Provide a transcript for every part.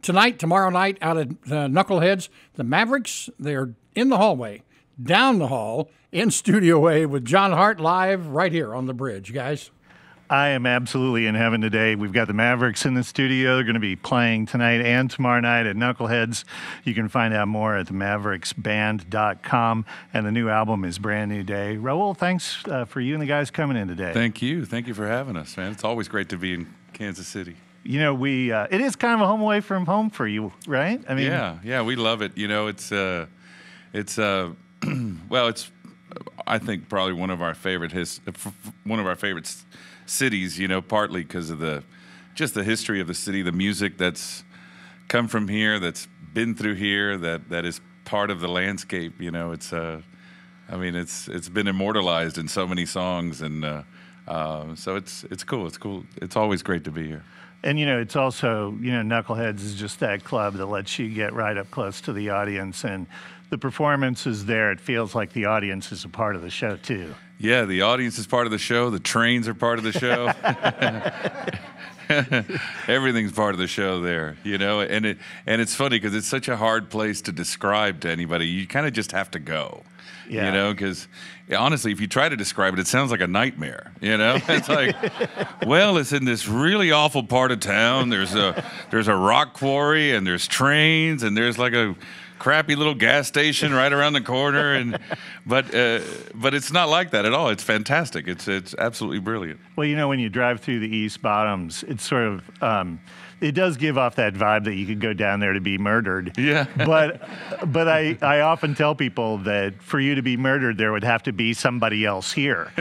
tonight, tomorrow night out at Knuckleheads. The Mavericks, they're in the hallway, down the hall, in Studio A with John Hart live right here on the bridge, guys. I am absolutely in heaven today. We've got the Mavericks in the studio. They're going to be playing tonight and tomorrow night at Knuckleheads. You can find out more at themavericksband.com, and the new album is Brand New Day. Raul, thanks for you and the guys coming in today. Thank you. Thank you for having us, man. It's always great to be in Kansas City. You know, it is kind of a home away from home for you, right? I mean, yeah, we love it. You know, it's well, it's I think probably one of our favorite cities, you know, partly because of just the history of the city, the music that's come from here, that's been through here, that is part of the landscape. You know, it's it's been immortalized in so many songs, and so it's cool. It's cool. It's always great to be here. And, you know, it's also, you know, Knuckleheads is just that club that lets you get right up close to the audience, and the performance is there. It feels like the audience is a part of the show, too. Yeah, the audience is part of the show. The trains are part of the show. Everything's part of the show there, you know. And it's funny because it's such a hard place to describe to anybody. You kind of just have to go. Yeah. You know, because honestly, if you try to describe it, it sounds like a nightmare. You know, it's like, well, it's in this really awful part of town. There's a rock quarry, and there's trains, and there's like a crappy little gas station right around the corner, but it's not like that at all. It's fantastic. It's absolutely brilliant. Well, you know, when you drive through the East Bottoms, it's sort of it does give off that vibe that you could go down there to be murdered. Yeah. But I often tell people that for you to be murdered, there would have to be somebody else here.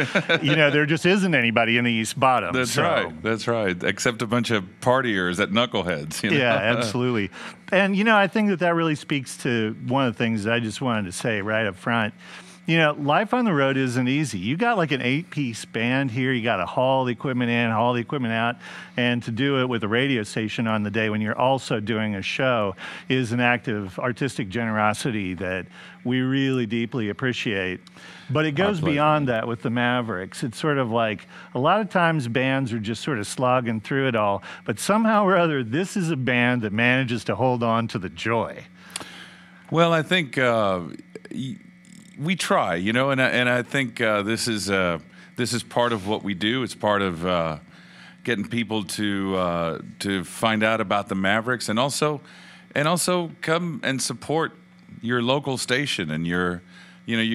You know, there just isn't anybody in the East Bottoms. That's right. That's right. Except a bunch of partiers at Knuckleheads. You know? Yeah, absolutely. And, you know, I think that really speaks to one of the things that I just wanted to say right up front. You know, life on the road isn't easy. You got like an 8-piece band here. You got to haul the equipment in, haul the equipment out. And to do it with a radio station on the day when you're also doing a show is an act of artistic generosity that we really deeply appreciate. But it goes beyond that with the Mavericks. It's sort of like a lot of times bands are just sort of slogging through it all. But somehow or other, this is a band that manages to hold on to the joy. Well, I think we try, you know, and I think this is part of what we do. It's part of getting people to find out about the Mavericks, and also come and support your local station. And you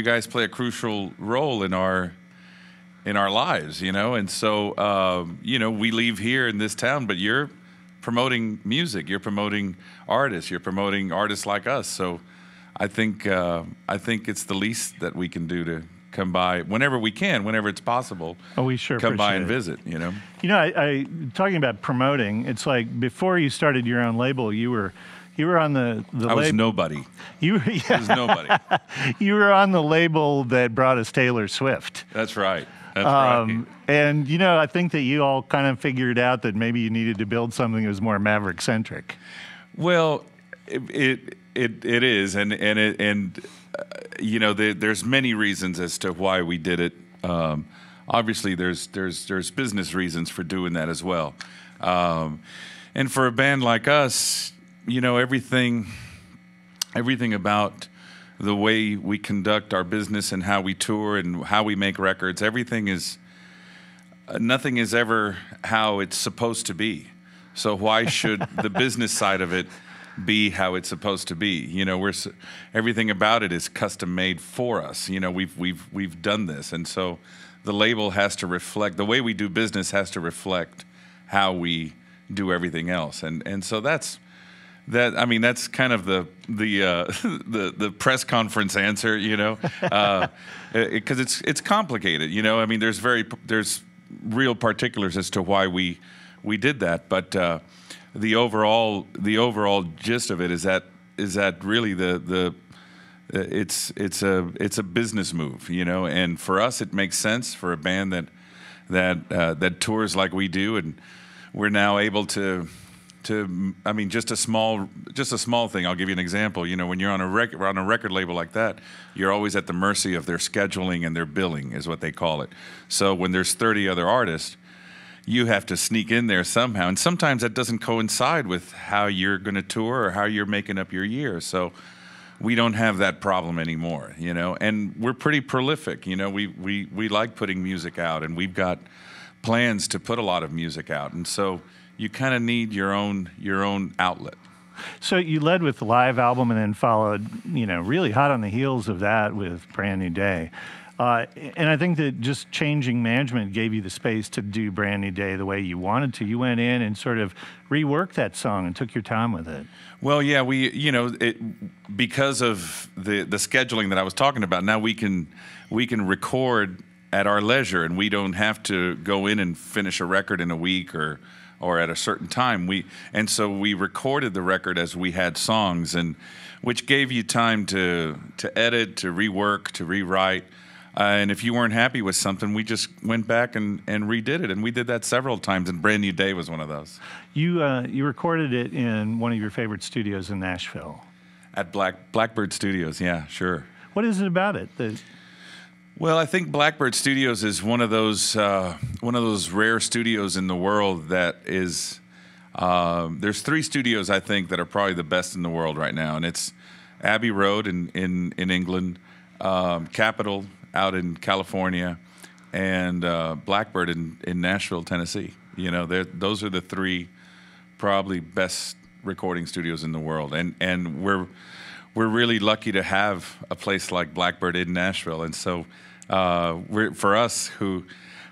guys play a crucial role in our lives, you know. And so you know, we leave here in this town, but you're promoting music, you're promoting artists, you're promoting artists like us. So I think it's the least that we can do to come by whenever we can, whenever it's possible. Oh, we sure come by appreciate and visit. You know. You know, I talking about promoting. It's like before you started your own label, you were on the label. I was nobody. I was nobody. You were on the label that brought us Taylor Swift. That's right. That's right. And you know, I think that you all kind of figured out that maybe you needed to build something that was more Maverick-centric. Well, it is, and you know, there's many reasons as to why we did it. Obviously, there's business reasons for doing that as well. And for a band like us, you know, everything about the way we conduct our business and how we tour and how we make records, nothing is ever how it's supposed to be. So why should the business side of it be how it's supposed to be? You know, everything about it is custom made for us. You know, we've done this, and so the label has to reflect, the way we do business has to reflect how we do everything else, and so that's kind of the press conference answer, you know, because it's complicated. You know, I mean, there's real particulars as to why we did that, but the overall gist of it is that really it's a business move, you know, and for us it makes sense for a band that tours like we do, and we're now able to I mean, just a small thing. I'll give you an example. You know, when you're on a record label like that, you're always at the mercy of their scheduling and their billing, is what they call it. So when there's 30 other artists, you have to sneak in there somehow. And sometimes that doesn't coincide with how you're going to tour or how you're making up your year. So we don't have that problem anymore, you know. And we're pretty prolific, you know. We like putting music out, and we've got plans to put a lot of music out. And so you kind of need your own outlet. So you led with the live album and then followed, you know, really hot on the heels of that with Brand New Day. And I think that just changing management gave you the space to do Brand New Day the way you wanted to. You went in and sort of reworked that song and took your time with it. Well, yeah, because of the scheduling that I was talking about, now we can record at our leisure, and we don't have to go in and finish a record in a week or at a certain time. And so we recorded the record as we had songs, and which gave you time to edit, to rework, to rewrite. And if you weren't happy with something, we just went back and redid it. And we did that several times, and Brand New Day was one of those. You recorded it in one of your favorite studios in Nashville. At Blackbird Studios, yeah, sure. What is it about it? Well, I think Blackbird Studios is one of those rare studios in the world that is. There's 3 studios I think that are probably the best in the world right now, and it's Abbey Road in England, Capitol out in California, and Blackbird in Nashville, Tennessee. You know, those are the 3 probably best recording studios in the world, and we're really lucky to have a place like Blackbird in Nashville, and so. For us, who,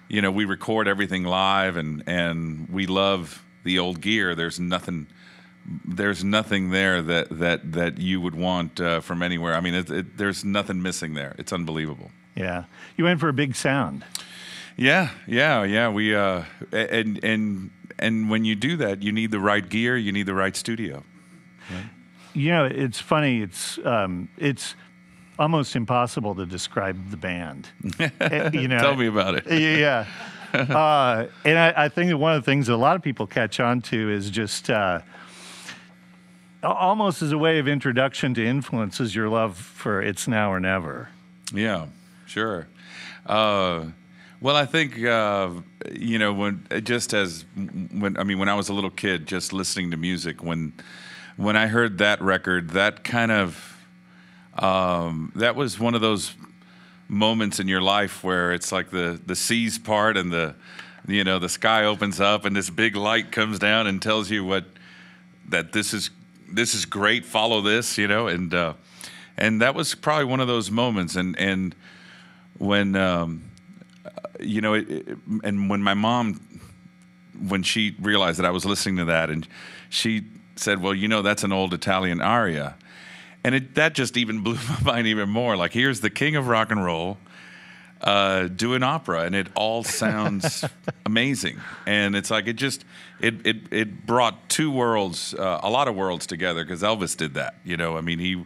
you know, we record everything live and we love the old gear. There's nothing there that you would want from anywhere. I mean, there's nothing missing there. It's unbelievable. Yeah, you went for a big sound. Yeah. We and when you do that, you need the right gear. You need the right studio. Right? You know, it's funny. It's almost impossible to describe the band. You know, tell me about it. Yeah. And I think that one of the things that a lot of people catch on to is just almost as a way of introduction to influences, your love for It's Now or Never. Yeah, sure. Well, I think, you know, when I was a little kid, just listening to music, when I heard that record, that kind of, that was one of those moments in your life where it's like the seas part and the sky opens up and this big light comes down and tells you that this is great, follow this, you know, and that was probably one of those moments. And when you know, and when my mom, when she realized that I was listening to that, and she said, well, you know, that's an old Italian aria. And that just even blew my mind even more. Like, here's the king of rock and roll doing opera, and it all sounds amazing. And it's like it brought 2 worlds, a lot of worlds together, because Elvis did that. You know, I mean, he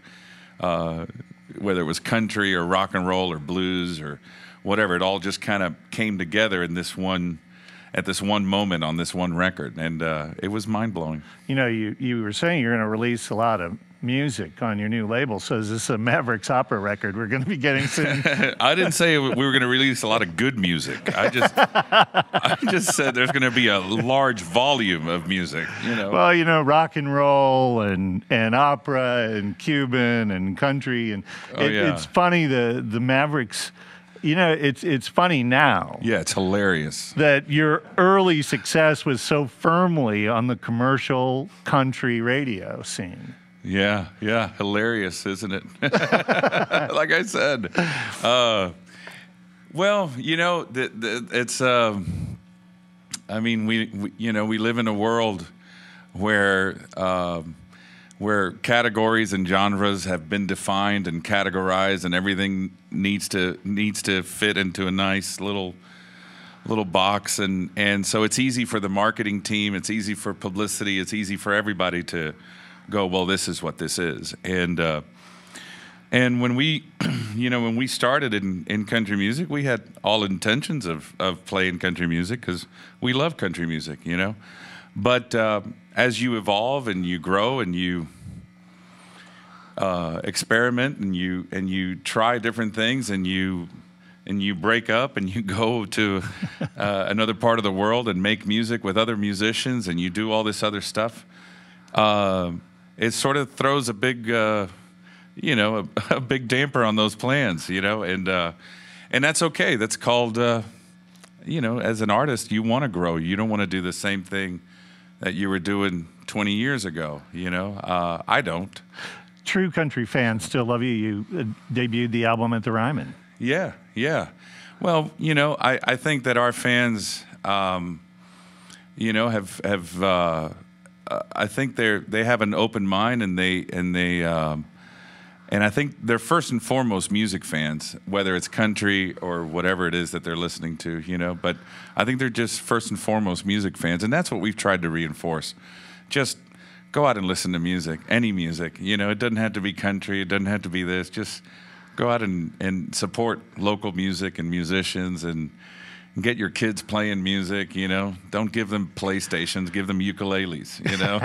whether it was country or rock and roll or blues or whatever, it all just kind of came together in this one. At this one moment on this one record, and it was mind-blowing. You know, you were saying you're going to release a lot of music on your new label, so is this a Mavericks opera record we're going to be getting soon? I didn't say we were going to release a lot of good music. I just said there's going to be a large volume of music, you know. Well, you know, rock and roll and opera and Cuban and country, and it's funny, the Mavericks. You know, it's funny now. Yeah, it's hilarious. That your early success was so firmly on the commercial country radio scene. Yeah, hilarious, isn't it? Like I said. Well, you know, it's. I mean, we live in a world where categories and genres have been defined and categorized, and everything needs to fit into a nice little box, and so it's easy for the marketing team, it's easy for publicity, it's easy for everybody to go, well, this is what this is. And when we when we started in country music, we had all intentions of playing country music because we love country music, you know. But as you evolve and you grow and you experiment and you try different things and you and you break up and you go to another part of the world and make music with other musicians and you do all this other stuff, it sort of throws a big, you know, a big damper on those plans, you know, and that's okay. That's called, you know, as an artist, you want to grow. You don't want to do the same thing that you were doing 20 years ago, you know. I don't. True country fans still love you. You debuted the album at the Ryman. Yeah, yeah. Well, you know, I think that our fans, you know, have I think they have an open mind, and I think they're first and foremost music fans, whether it's country or whatever it is that they're listening to, you know. But I think they're just first and foremost music fans, and that's what we've tried to reinforce. Just go out and listen to music, any music. You know, it doesn't have to be country. It doesn't have to be this. Just go out and support local music and musicians, and get your kids playing music, you know. Don't give them PlayStations. Give them ukuleles, you know.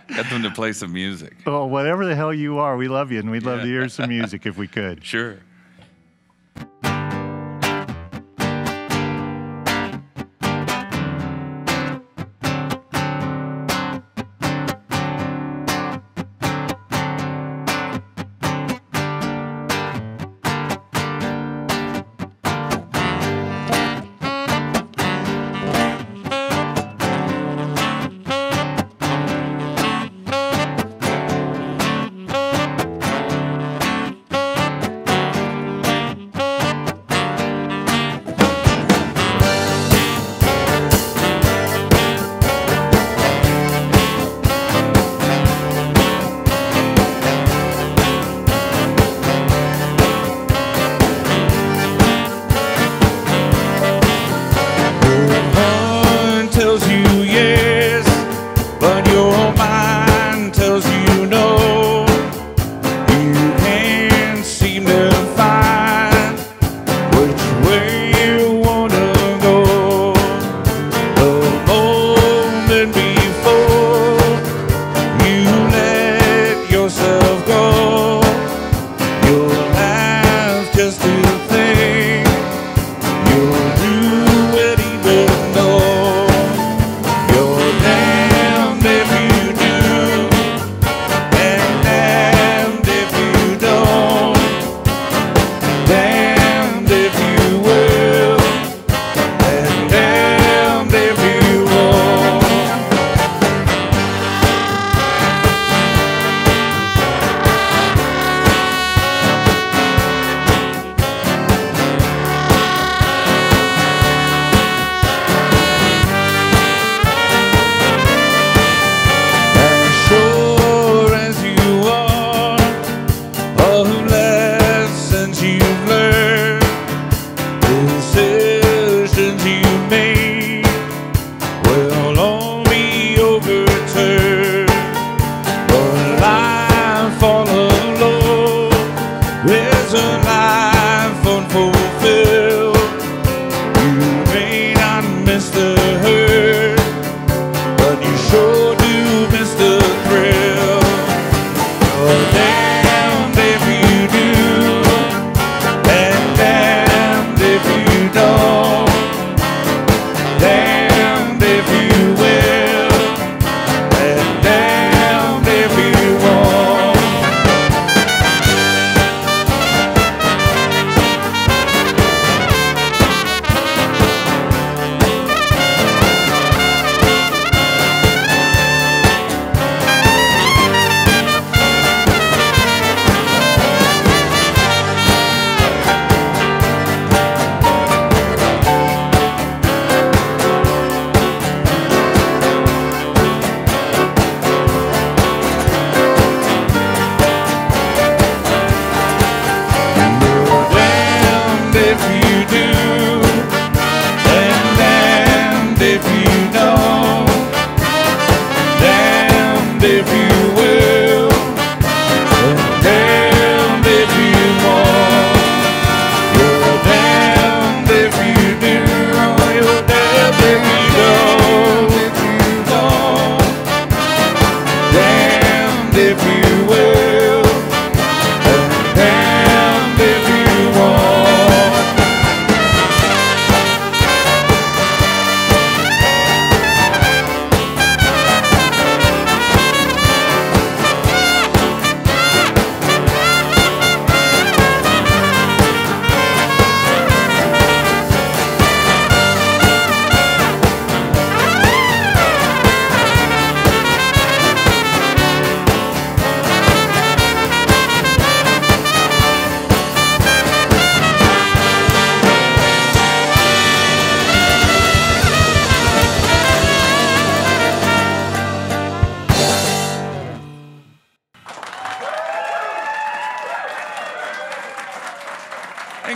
Get them to play some music. Well, whatever the hell you are, we love you, and we'd love to hear some music if we could. Sure.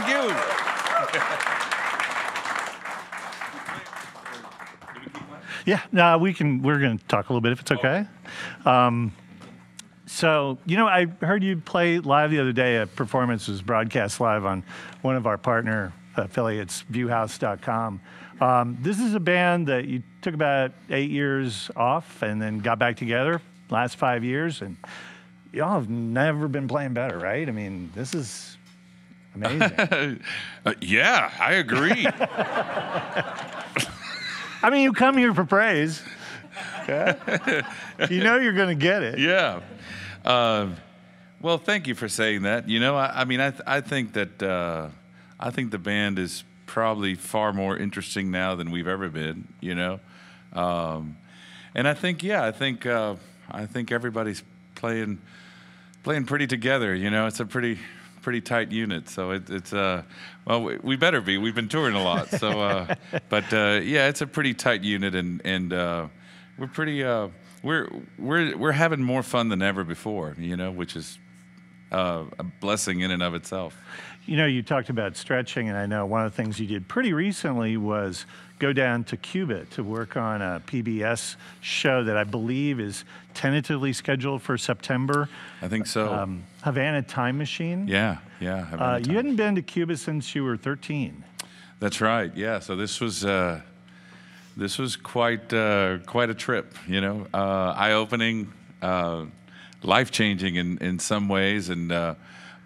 you. Yeah, no, we're going to talk a little bit if it's okay. So, I heard you play live the other day. A performance was broadcast live on one of our partner affiliates, viewhouse.com. This is a band that you took about 8 years off and then got back together last 5 years, and y'all have never been playing better, right? I mean, this is amazing. Yeah, I agree. I mean, you come here for praise. Yeah. You're going to get it. Yeah. Well, thank you for saying that. I think that I think the band is probably far more interesting now than we've ever been. And I think everybody's playing pretty together. It's a pretty tight unit. So it's we better be. We've been touring a lot. So it's a pretty tight unit, and we're pretty. We're having more fun than ever before, which is a blessing in and of itself. You talked about stretching, and I know one of the things you did pretty recently was go down to Cuba to work on a PBS show that I believe is tentatively scheduled for September. I think so. Havana Time Machine? Yeah. Havana you hadn't been to Cuba since you were 13. That's right, yeah. So this was quite a trip, eye-opening, life-changing in some ways,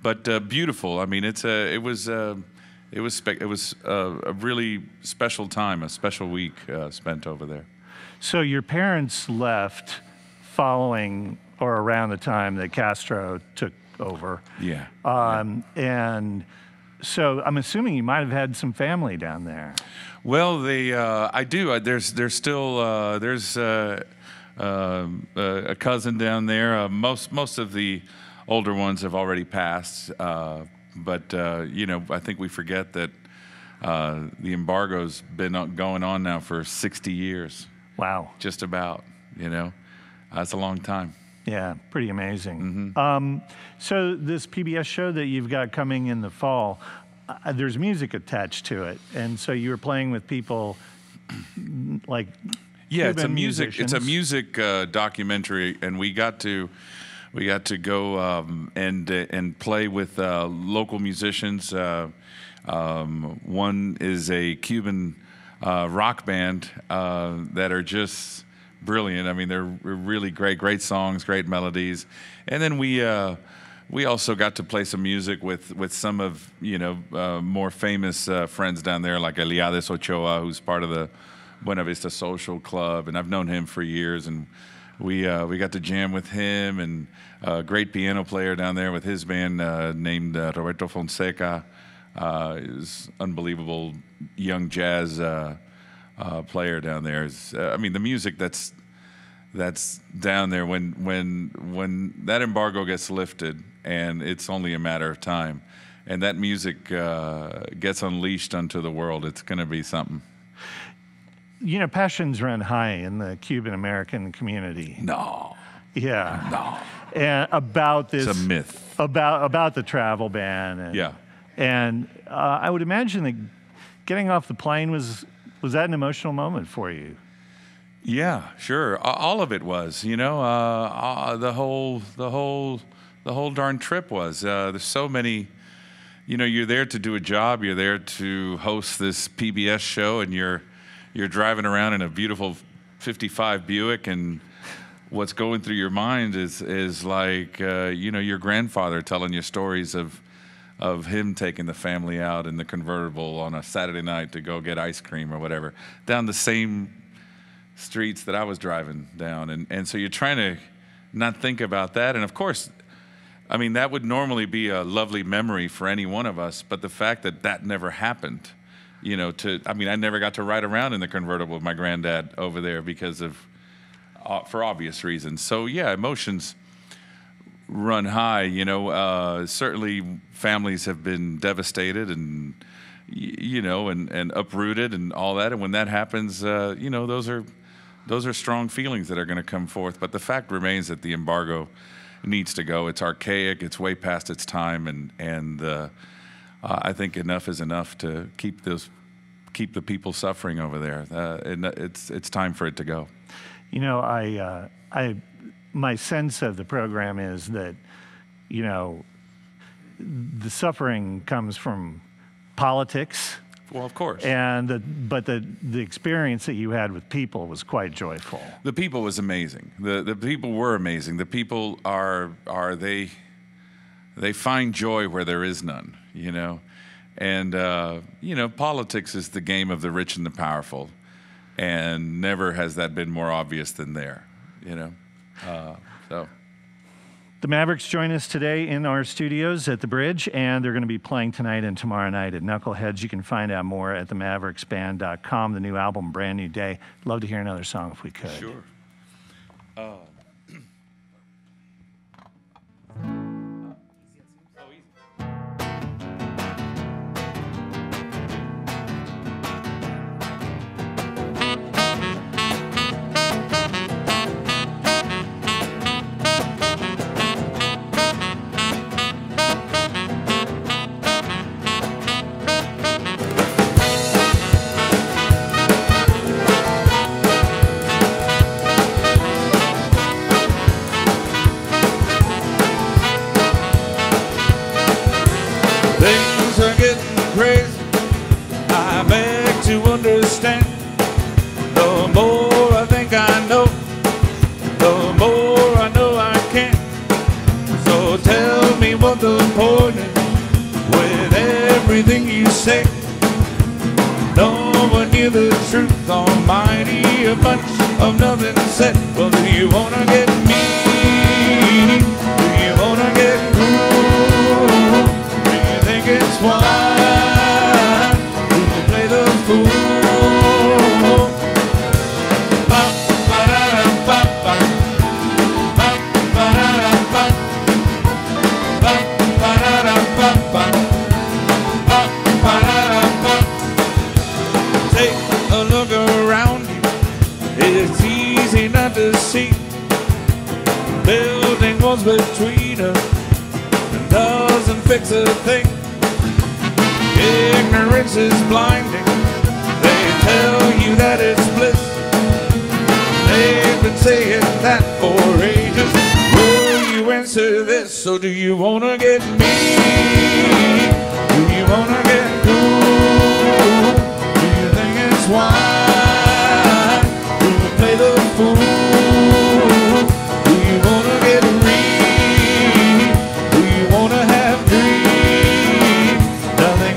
but beautiful. I mean, it was a really special time, a special week spent over there. So your parents left following or around the time that Castro took over. Yeah. And so I'm assuming you might have had some family down there. Well, I do. There's still a cousin down there. Most of the older ones have already passed, but I think we forget that the embargo's been going on now for 60 years. Wow. Just about. That's a long time. Yeah, pretty amazing. Mm-hmm. So this PBS show that you've got coming in the fall, there's music attached to it, and so you were playing with people like Cuban musicians. It's a music documentary, and we got to go and play with local musicians. One is a Cuban rock band that are just brilliant. I mean, they're really great songs, great melodies. And then we also got to play some music with some of more famous friends down there, like Eliades Ochoa, who's part of the Buena Vista Social Club, and I've known him for years. And we got to jam with him, and a great piano player down there with his band named Roberto Fonseca. Is unbelievable young jazz player down there. The music that's down there when that embargo gets lifted, and it's only a matter of time, and that music gets unleashed onto the world, it's going to be something. Passions run high in the Cuban American community. No. Yeah. No. And about this. It's a myth. About the travel ban. And, yeah. And I would imagine that getting off the plane was that an emotional moment for you? Yeah, sure. All of it was. The whole darn trip was. There's so many. You're there to do a job. You're there to host this PBS show, and you're driving around in a beautiful '55 Buick, and what's going through your mind is like your grandfather telling you stories of him taking the family out in the convertible on a Saturday night to go get ice cream or whatever down the same streets that I was driving down, and so you're trying to not think about that. And of course, I mean, that would normally be a lovely memory for any one of us, but the fact that never happened, I never got to ride around in the convertible with my granddad over there because of for obvious reasons. So yeah, emotions run high. Certainly families have been devastated and and uprooted and all that, and when that happens, those are strong feelings that are going to come forth. But the fact remains that the embargo needs to go. It's archaic. It's way past its time, and I think enough is enough to keep the people suffering over there. And it's time for it to go. You know, my sense of the program is that, you know, the suffering comes from politics. Well, of course. But the experience that you had with people was quite joyful. The people was amazing. The people were amazing. The people they find joy where there is none, you know. And, you know, politics is the game of the rich and the powerful. And never has that been more obvious than there, you know. So. The Mavericks join us today in our studios at the Bridge, and they're going to be playing tonight and tomorrow night at Knuckleheads. You can find out more at themavericksband.com. The new album, Brand New Day. Love to hear another song if we could. Sure. Between us and doesn't fix a thing. Ignorance is blinding. They tell you that it's bliss. They've been saying that for ages. Will you answer this? So do you wanna get me? Do you wanna get cool? Do you think it's wise? Do you play the fool? Do you wanna get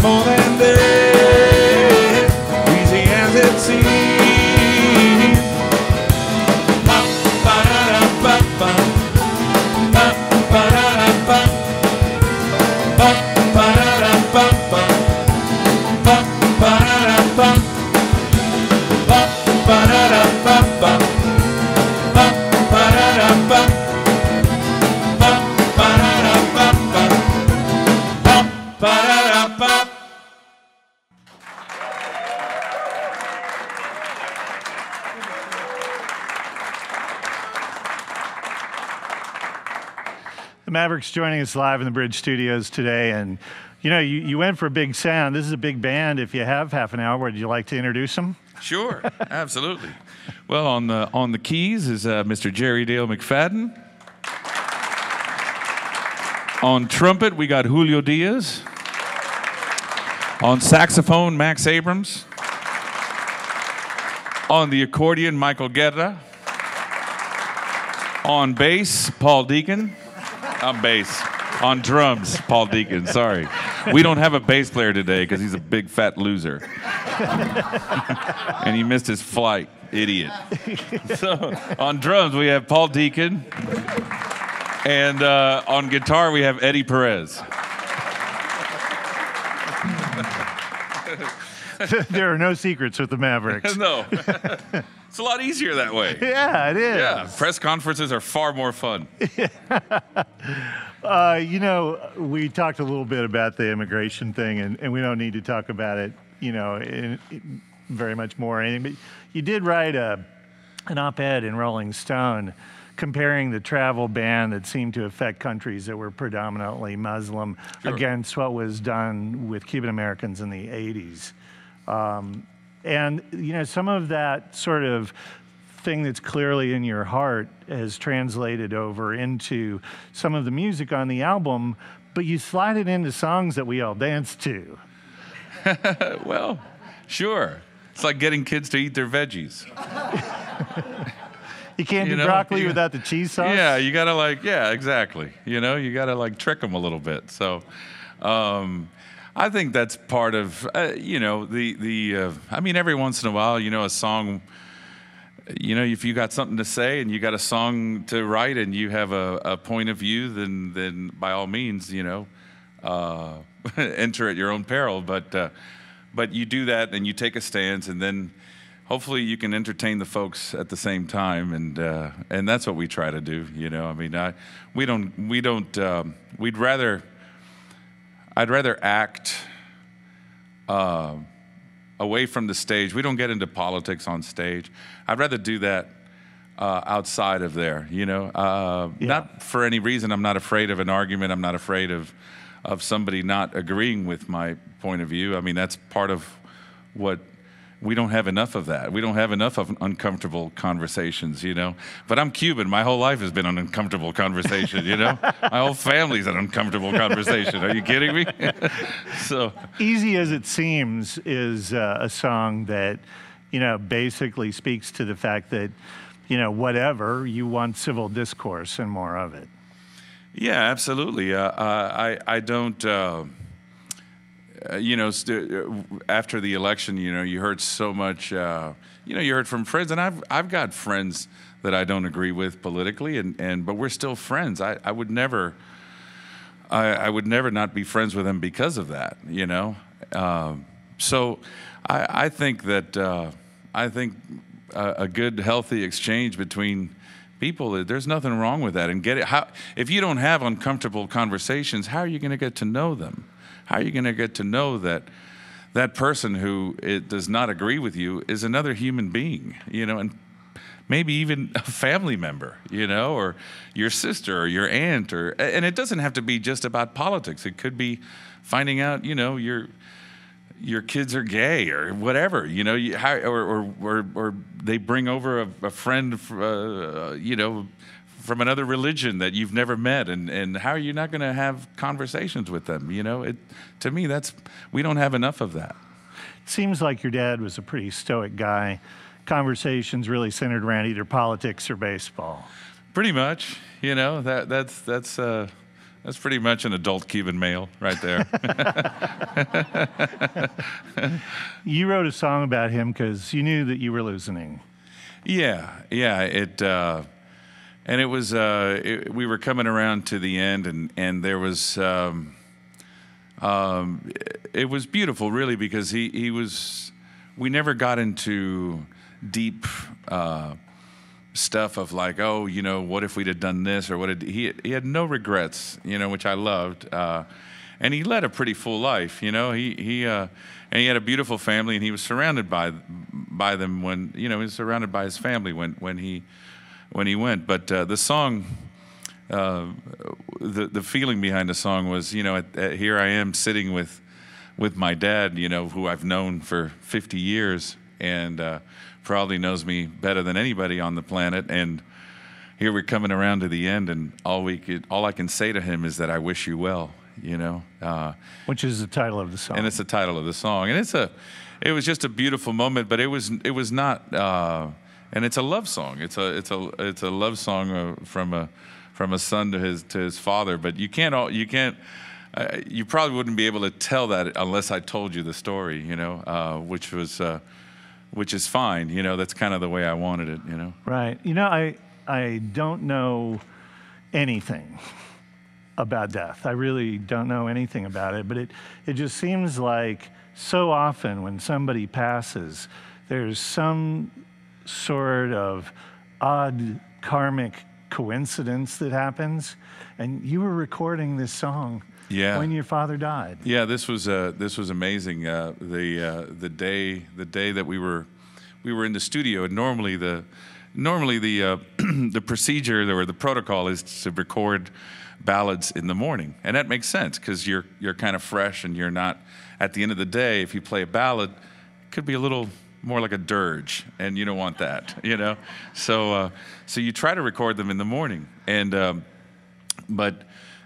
more than this, easy as it seems. Ba ba da ba ba, ba ba da ba, ba ba da ba ba, ba ba da ba, ba ba da ba ba, ba ba da ba, ba ba da ba ba, ba ba da ba. The Mavericks joining us live in the Bridge Studios today, and you know, you went for a big sound. This is a big band. If you have half an hour, would you like to introduce them? Sure, absolutely. Well, on the keys is Mr. Jerry Dale McFadden. On trumpet, we got Julio Diaz. On saxophone, Max Abrams. On the accordion, Michael Guerra. On bass, Paul Deacon. On bass. On drums, Paul Deacon. Sorry. We don't have a bass player today because he's a big fat loser. And he missed his flight. Idiot. So on drums, we have Paul Deacon. And on guitar, we have Eddie Perez. There are no secrets with the Mavericks. No. It's a lot easier that way. Yeah, it is. Yeah, press conferences are far more fun. You know, we talked a little bit about the immigration thing, and we don't need to talk about it, you know, very much more or anything. But you did write an op-ed in Rolling Stone comparing the travel ban that seemed to affect countries that were predominantly Muslim against what was done with Cuban Americans in the 80s. And, you know, some of that sort of thing that's clearly in your heart has translated over into some of the music on the album, but you slide it into songs that we all dance to. Well, sure. It's like getting kids to eat their veggies. You can't do broccoli without the cheese sauce? Yeah, you gotta exactly. You know, you gotta like trick them a little bit. So, I think that's part of, you know, I mean, every once in a while, you know, a song, you know, if you got something to say and you got a song to write and you have a point of view, then by all means, you know, enter at your own peril. But you do that and you take a stance, and then hopefully you can entertain the folks at the same time, and that's what we try to do. You know, I mean, I'd rather act away from the stage. We don't get into politics on stage. I'd rather do that outside of there, you know. Not for any reason. I'm not afraid of an argument. I'm not afraid of somebody not agreeing with my point of view. I mean, that's part of what, we don't have enough of that. We don't have enough of uncomfortable conversations, you know. But I'm Cuban. My whole life has been an uncomfortable conversation, you know. My whole family's an uncomfortable conversation. Are you kidding me? So Easy as It Seems is a song that, you know, basically speaks to the fact that, you know, whatever, you want civil discourse and more of it. yeah, absolutely. I don't. You know, after the election, you know, you heard so much. You know, you heard from friends, and I've got friends that I don't agree with politically, but we're still friends. I would never not be friends with them because of that. You know, so I think that a good, healthy exchange between people, there's nothing wrong with that. And if you don't have uncomfortable conversations, how are you going to get to know them? How are you going to get to know that person who does not agree with you is another human being, you know, and maybe even a family member, you know, or your sister or your aunt, and it doesn't have to be just about politics. It could be finding out, you know, your kids are gay or whatever, you know, or they bring over a friend, you know, from another religion that you've never met, and how are you not going to have conversations with them? You know, to me, we don't have enough of that. It seems like your dad was a pretty stoic guy. Conversations really centered around either politics or baseball. Pretty much, you know, that's pretty much an adult Cuban male right there. You wrote a song about him because you knew that you were losing. Yeah, and it was, we were coming around to the end, and there was, it was beautiful, really, because we never got into deep stuff of like, oh, you know, what if we'd have done this, or he had no regrets, you know, which I loved, and he led a pretty full life, you know. And he had a beautiful family, and he was surrounded by them when, you know, he was surrounded by his family when he went. But the song, the feeling behind the song was, you know, here I am sitting with my dad, you know, who I've known for 50 years and probably knows me better than anybody on the planet. And here we're coming around to the end, and all I can say to him is that I wish you well, you know. Which is the title of the song. And it's the title of the song. And it was just a beautiful moment, but it was not. And it's a love song. It's a love song from a son to his father. But you probably wouldn't be able to tell that unless I told you the story, you know, which is fine. You know, that's kind of the way I wanted it, you know. Right. You know, I don't know anything about death. I really don't know anything about it. But it just seems like so often when somebody passes, there's some sort of odd karmic coincidence that happens, and you were recording this song when your father died. Yeah, this was amazing. The day that we were in the studio, and normally normally the the procedure or the protocol is to record ballads in the morning, and that makes sense because you're kind of fresh and you're not. At the end of the day, if you play a ballad, it could be a little more like a dirge, and you don't want that, you know. So you try to record them in the morning, and but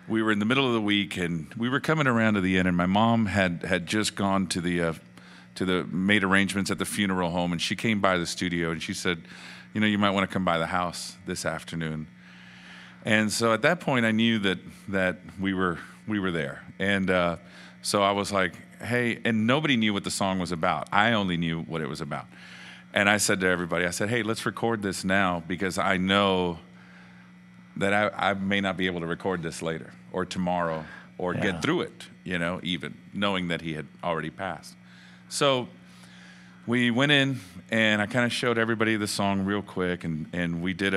we were in the middle of the week, and we were coming around to the end, and my mom had just gone to the made arrangements at the funeral home, and she came by the studio, and she said, you know, you might want to come by the house this afternoon. And so at that point, I knew that we were there, and so I was like, hey, and nobody knew what the song was about. I only knew what it was about. And I said to everybody, I said, hey, let's record this now because I know that I may not be able to record this later or tomorrow or get through it, you know, even knowing that he had already passed. So we went in and I kind of showed everybody the song real quick, and we did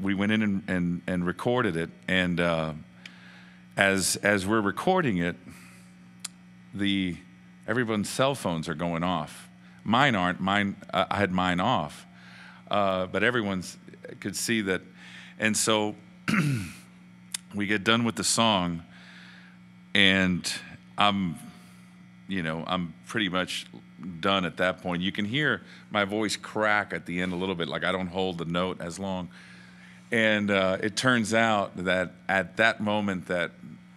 we went in and recorded it. And as we're recording it, everyone's cell phones are going off. Mine aren't. I had mine off, but everyone's could see that. And so we get done with the song, and I'm pretty much done at that point. You can hear my voice crack at the end a little bit, like I don't hold the note as long. And it turns out that at that moment that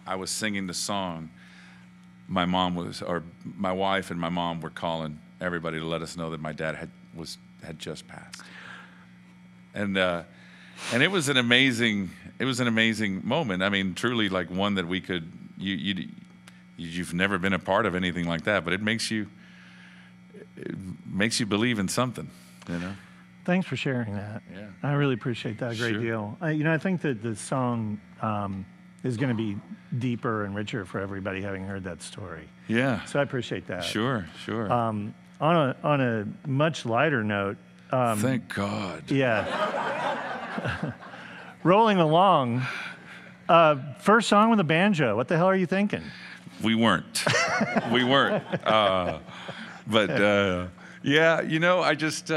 I was singing the song, my wife and my mom were calling everybody to let us know that my dad had just passed. And it was an amazing moment. I mean, truly, like one that we could you've never been a part of anything like that, but it makes you believe in something, you know. Thanks for sharing that. Yeah. I really appreciate that a great deal. I think that the song is going to be deeper and richer for everybody having heard that story. Yeah. So I appreciate that. Sure. On a much lighter note. Thank God. Yeah. Rolling along. First song with a banjo. What the hell are you thinking? We weren't. But yeah, you know, I just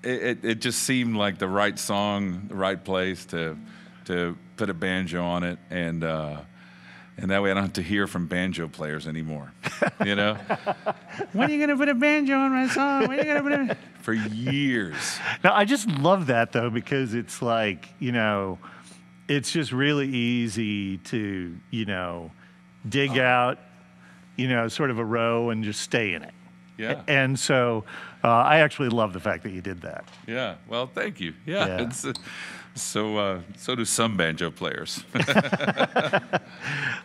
it just seemed like the right song, the right place to put a banjo on it, and that way I don't have to hear from banjo players anymore. You know, when are you gonna put a banjo on my song? When are you gonna put it? For years. Now I just love that though, because it's like, you know, it's just really easy to, you know, dig out, you know, sort of a row and just stay in it. Yeah. And so I actually love the fact that you did that. Yeah. Well, thank you. Yeah. It's, so do some banjo players.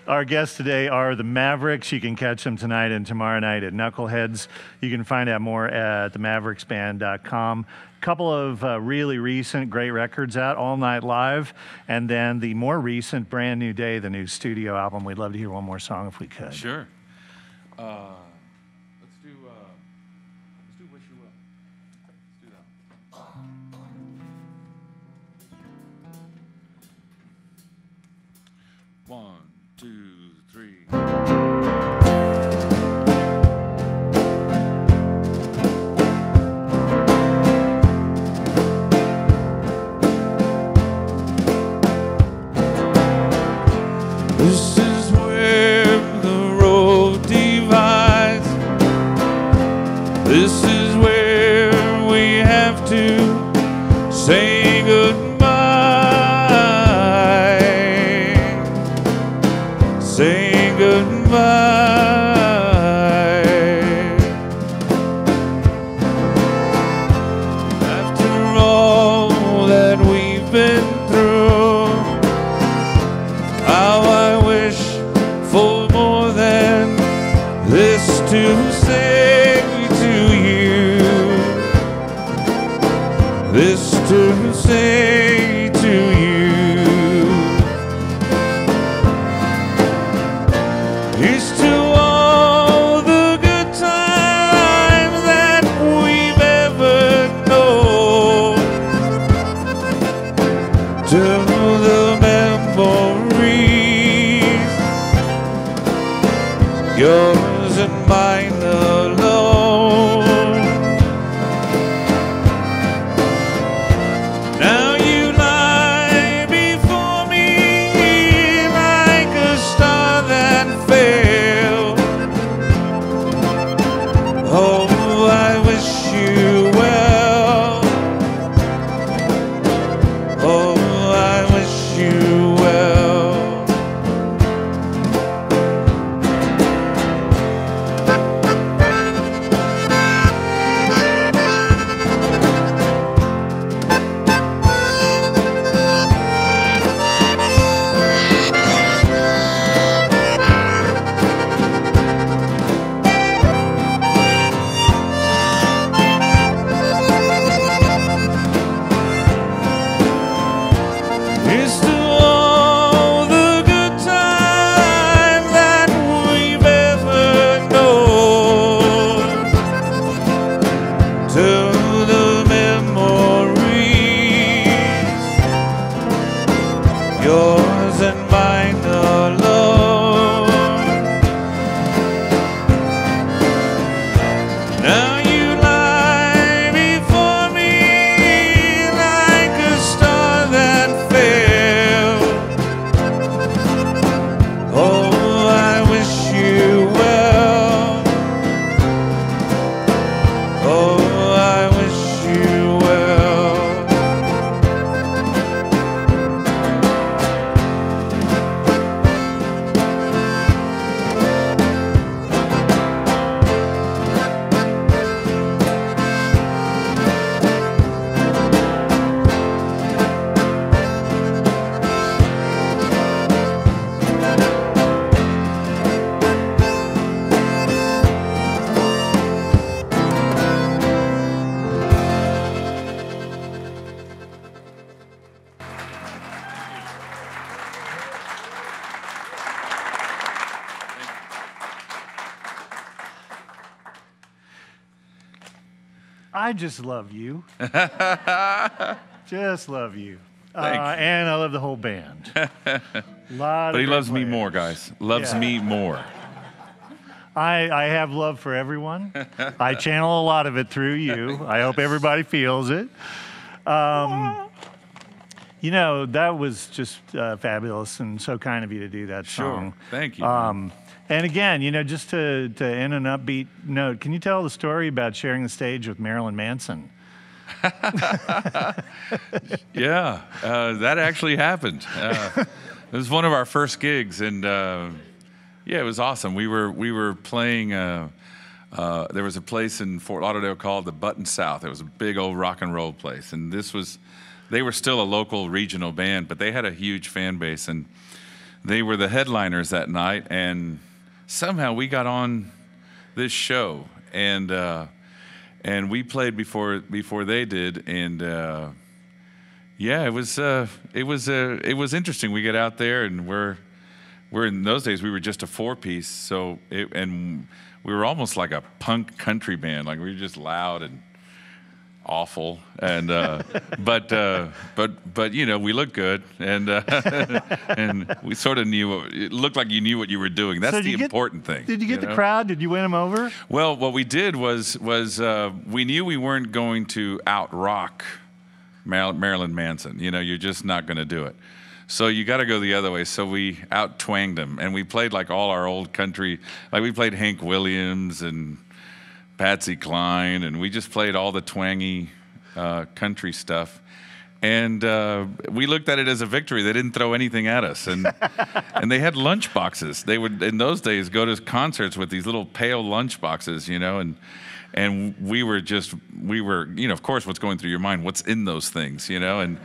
Our guests today are the Mavericks. You can catch them tonight and tomorrow night at Knuckleheads. You can find out more at themavericksband.com. A couple of really recent great records out, All Night Live, and then the more recent Brand New Day, the new studio album. We'd love to hear one more song if we could. Sure. Let's do Wish You Will. Let's do that. One, two, three. This is where the road divides. This is where we have to say goodbye. Say goodbye. After all that we've been through, how I wish for more than this to say to you. This to say to you. Here's to all the good times that we've ever known. To the memories, yours and mine alone. Here's to all the good times that we've ever known, to the memories, yours and mine alone. Now you lie before me like a star that fell. Oh, I wish you well. Oh, I wish you well. I just love you. Just love you. Thank you. And I love the whole band. But he loves me more, guys. Loves Yeah. me more. I have love for everyone. I channel a lot of it through you. I hope everybody feels it. You know, that was just fabulous and so kind of you to do that song. Sure. Thank you. And again, you know, just to end an upbeat note, can you tell the story about sharing the stage with Marilyn Manson? Yeah, that actually happened. It was one of our first gigs, and yeah, it was awesome. We were playing. There was a place in Fort Lauderdale called the Button South. It was a big old rock and roll place, and they were still a local regional band, but they had a huge fan base, and they were the headliners that night. And somehow we got on this show, and we played before they did, and yeah, it was interesting. We get out there, and we're in those days we were just a 4-piece, and we were almost like a punk country band. Like, we were just loud and awful, and but you know, we looked good, and and we sort of knew. It looked like you knew what you were doing. That's the important thing. Did you get the know? crowd? Did you win them over? Well, what we did was we knew we weren't going to out rock Marilyn Manson. You know, you're just not going to do it. So you got to go the other way. So we out twanged them, and we played like all our old country. Like, we played Hank Williams and Patsy Cline, and we just played all the twangy country stuff. And we looked at it as a victory. They didn't throw anything at us, and and they had lunch boxes. They would, in those days, go to concerts with these little pale lunch boxes, you know, and we were, you know, of course, what's going through your mind? What's in those things, you know?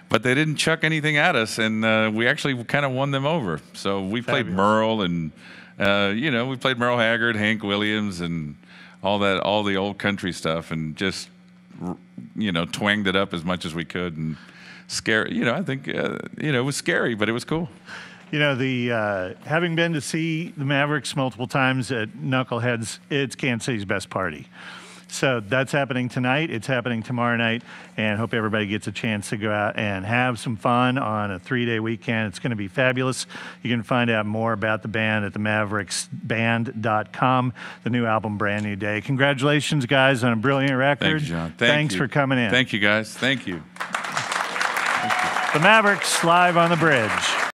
But they didn't chuck anything at us, and we actually kind of won them over. So we played Merle, and you know, we played Merle Haggard, Hank Williams, and all the old country stuff, and just, you know, twanged it up as much as we could, and scary. You know, I think you know, it was scary, but it was cool. You know, having been to see the Mavericks multiple times at Knuckleheads, it's Kansas City's best party. So that's happening tonight. It's happening tomorrow night, and hope everybody gets a chance to go out and have some fun on a 3-day weekend. It's going to be fabulous. You can find out more about the band at themavericksband.com. The new album, Brand New Day. Congratulations, guys, on a brilliant record. Thank you, John. Thanks for coming in. Thank you, guys. Thank you. The Mavericks live on the bridge.